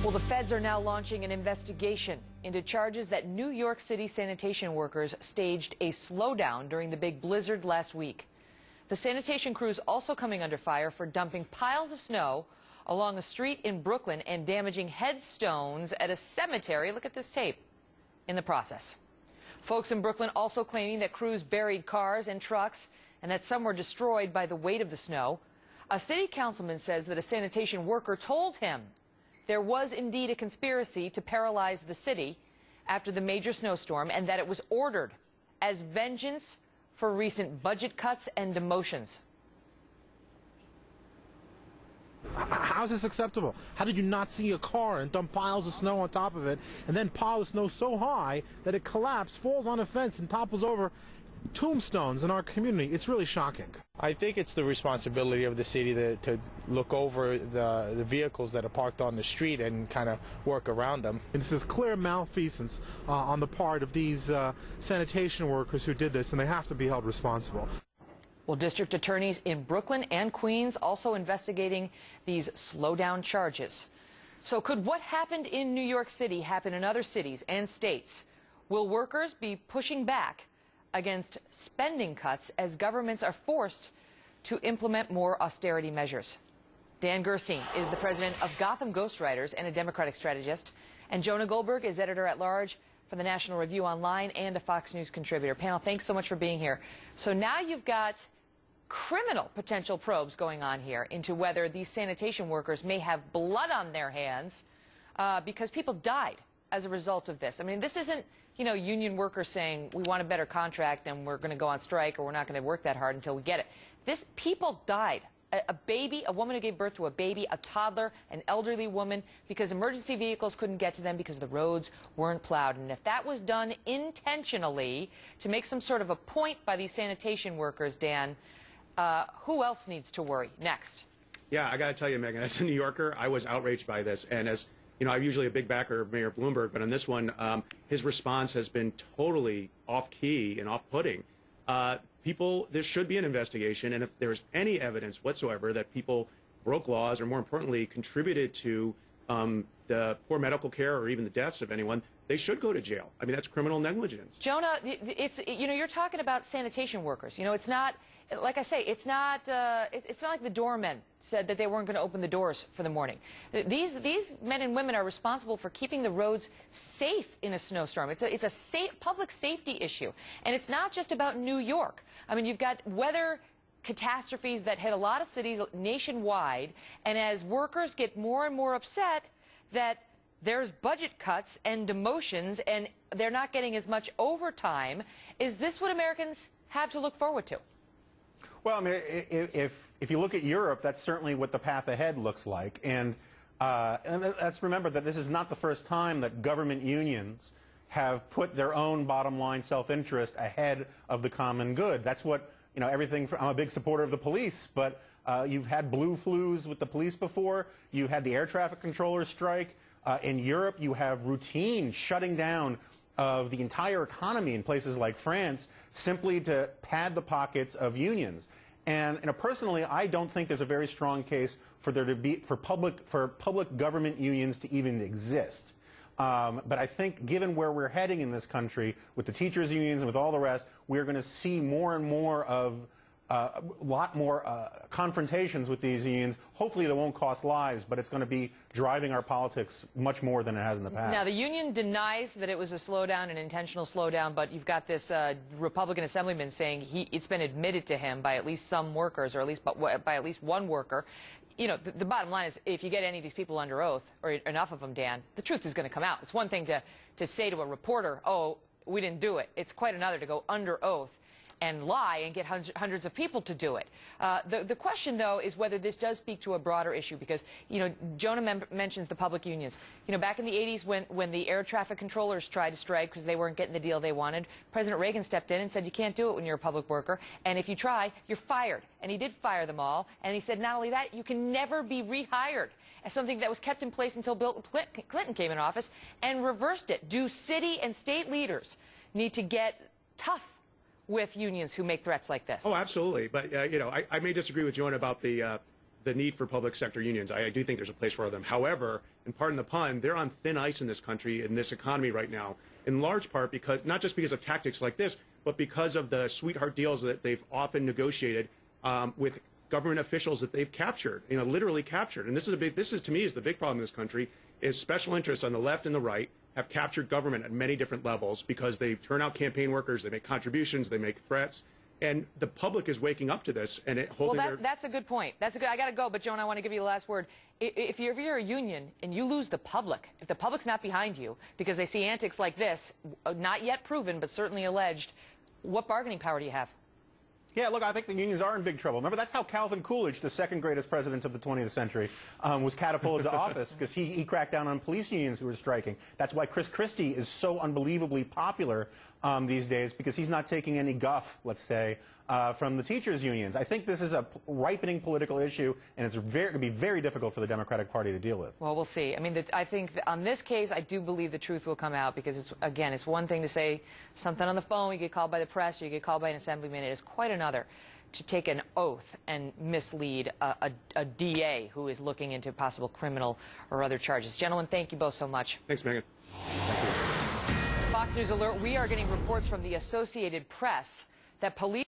Well, the feds are now launching an investigation into charges that New York City sanitation workers staged a slowdown during the big blizzard last week. The sanitation crews also coming under fire for dumping piles of snow along a street in Brooklyn and damaging headstones at a cemetery. Look at this tape in the process. Folks in Brooklyn also claiming that crews buried cars and trucks and that some were destroyed by the weight of the snow. A city councilman says that a sanitation worker told him there was indeed a conspiracy to paralyze the city after the major snowstorm and that it was ordered as vengeance for recent budget cuts and demotions. How is this acceptable? How did you not see a car and dump piles of snow on top of it and then pile the snow so high that it collapsed, falls on a fence and topples over tombstones in our community? It's really shocking. I think it's the responsibility of the city to look over the vehicles that are parked on the street and kind of work around them. And this is clear malfeasance on the part of these sanitation workers who did this, and they have to be held responsible. Well, district attorneys in Brooklyn and Queens also investigating these slowdown charges. So could what happened in New York City happen in other cities and states? Will workers be pushing back against spending cuts as governments are forced to implement more austerity measures? Dan Gerstein is the president of Gotham Ghostwriters and a Democratic strategist. And Jonah Goldberg is editor-at-large for the National Review Online and a Fox News contributor. Panel, thanks so much for being here. So now you've got criminal potential probes going on here into whether these sanitation workers may have blood on their hands because people died as a result of this. I mean, this isn't, you know, union workers saying we want a better contract and we're going to go on strike or we're not going to work that hard until we get it. This people died. A baby, a woman who gave birth to a baby, a toddler, an elderly woman, because emergency vehicles couldn't get to them because the roads weren't plowed. And if that was done intentionally to make some sort of a point by these sanitation workers, Dan, who else needs to worry? Next. Yeah, I got to tell you, Megan, as a New Yorker, I was outraged by this. And as you know, I'm usually a big backer of Mayor Bloomberg, but on this one, his response has been totally off-key and off-putting. This should be an investigation, and if there's any evidence whatsoever that people broke laws or, more importantly, contributed to the poor medical care or even the deaths of anyone, they should go to jail. I mean, that's criminal negligence. Jonah, you're talking about sanitation workers. You know, it's not, like I say, it's not like the doormen said that they weren't going to open the doors for the morning. These men and women are responsible for keeping the roads safe in a snowstorm. It's a public safety issue, and it's not just about New York. I mean, you've got weather catastrophes that hit a lot of cities nationwide, and as workers get more and more upset that there's budget cuts and demotions and they're not getting as much overtime, is this what Americans have to look forward to? Well, I mean, if you look at Europe, that's certainly what the path ahead looks like. And let's remember that this is not the first time that government unions have put their own bottom line self-interest ahead of the common good. That's what, you know, everything from, I'm a big supporter of the police, but you've had blue flus with the police before. You had the air traffic controllers strike. In Europe, you have routine shutting down of the entire economy in places like France simply to pad the pockets of unions. And personally, I don't think there's a very strong case for there to be for public government unions to even exist. But I think given where we're heading in this country with the teachers unions and with all the rest, we're going to see more and more of a lot more confrontations with these unions. Hopefully they won't cost lives, but it's going to be driving our politics much more than it has in the past. Now, the union denies that it was a slowdown, an intentional slowdown, but you've got this Republican assemblyman saying it's been admitted to him by at least some workers, or at least by at least one worker. You know, the bottom line is if you get any of these people under oath, or enough of them, Dan, the truth is going to come out. It's one thing to say to a reporter, oh, we didn't do it. It's quite another to go under oath and lie and get hundreds of people to do it. The question, though, is whether this does speak to a broader issue, because, you know, Jonah mentions the public unions. You know, back in the 80s when the air traffic controllers tried to strike because they weren't getting the deal they wanted, President Reagan stepped in and said you can't do it when you're a public worker, and if you try, you're fired. And he did fire them all, and he said not only that, you can never be rehired, as something that was kept in place until Bill Clinton came in office and reversed it. Do city and state leaders need to get tough with unions who make threats like this? Oh, absolutely. But, you know, I may disagree with Jonah about the the need for public sector unions. I do think there's a place for them. However, and pardon the pun, they're on thin ice in this country, in this economy right now, in large part because, not just because of tactics like this, but because of the sweetheart deals that they've often negotiated with government officials that they've captured, literally captured. And this is to me is the big problem in this country, is special interests on the left and the right have captured government at many different levels because they turn out campaign workers, they make contributions, they make threats. And the public is waking up to this, and that's a good point. That's a good. I got to go, but Joan, I want to give you the last word. If you're a union and you lose the public, if the public's not behind you because they see antics like this, not yet proven but certainly alleged, what bargaining power do you have? Yeah, look, I think the unions are in big trouble. Remember, that's how Calvin Coolidge, the second greatest president of the 20th century, was catapulted to office, because he cracked down on police unions who were striking. That's why Chris Christie is so unbelievably popular these days, because he's not taking any guff, let's say, from the teachers' unions. I think this is a ripening political issue, and it's going to be very difficult for the Democratic Party to deal with. Well, we'll see. I mean, I think on this case, I do believe the truth will come out, because it's one thing to say something on the phone, you get called by the press, or you get called by an assemblyman. It is quite another to take an oath and mislead a DA who is looking into possible criminal or other charges. Gentlemen, thank you both so much. Thanks, Megan. Fox News Alert, we are getting reports from the Associated Press that police